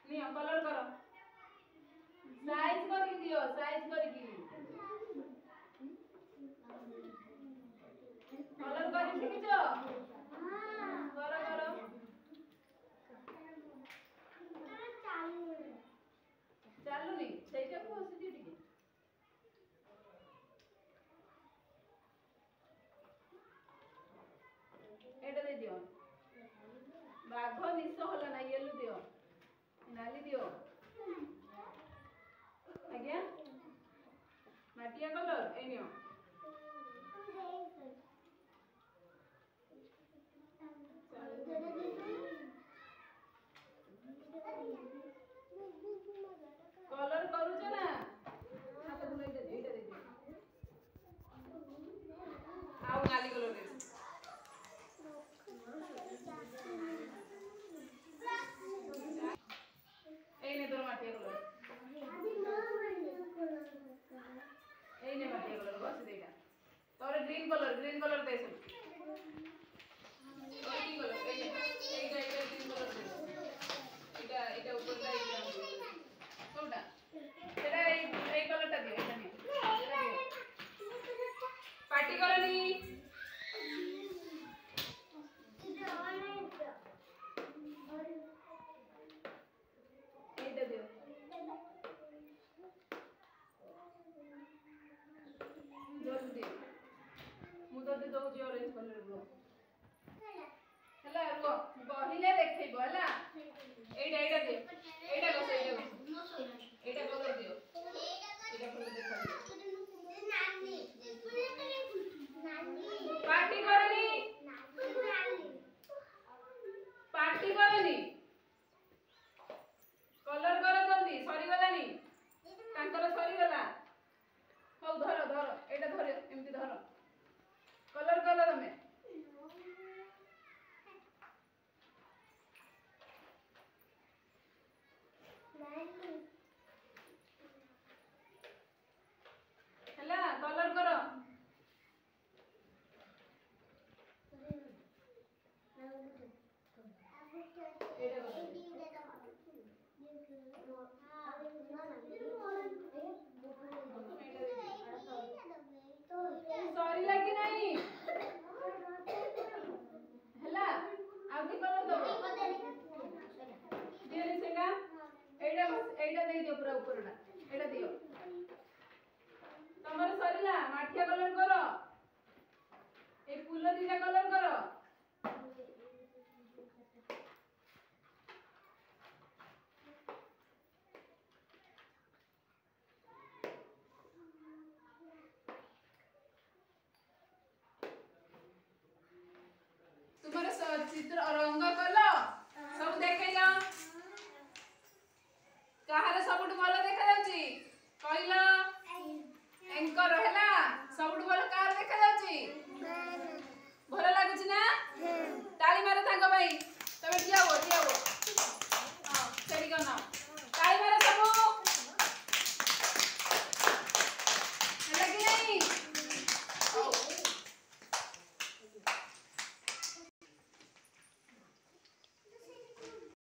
neo colour करो size करके दियो साइज करके कलर कर शिखिछ करो करो चालुनी ସେଇଟା କୁ ହସିଛି ଟିକେ ଏଟା ଦେ ଦିଅ ବାଘ ନିଶ होला ନା येलो दियो नाली दियो आज्ञा माटिया कलर ए नियो कलर करूछ ना हाथ बुलाई दे एटा दे दे आउ नाली कलर दे ए ने तोर माटिया कलर ए ने माटिया कलर बस देगा तोर ग्रीन कलर दे सब ग्रीन कलर एटा ग्रीन कलर दे एटा ऊपर दा कोनटा सेटा ए कलर टा दियो एटा नहीं पार्टी करनी एटा दियो जल्दी मुदा दे दो जे ऑरेंज कलर रो हला रो बहिले देखैबो हला एटा दे एटा कलर दियो एटा कलर देखा नानी पार्टी करनी कलर कर जल्दी सरी गलानी तांकर सरी गला हो धर एटा धर एमती धर कलर कर तमे हला कलर करो सॉरी लगी नहीं हला आगे कलर दो दियो सेगा एटा दे दियो पूरा ऊपरटा एटा दियो तमर सरीला माठिया कलर करो ए फूल दिटा कलर करो तुम्हारा चित्र रंग कलो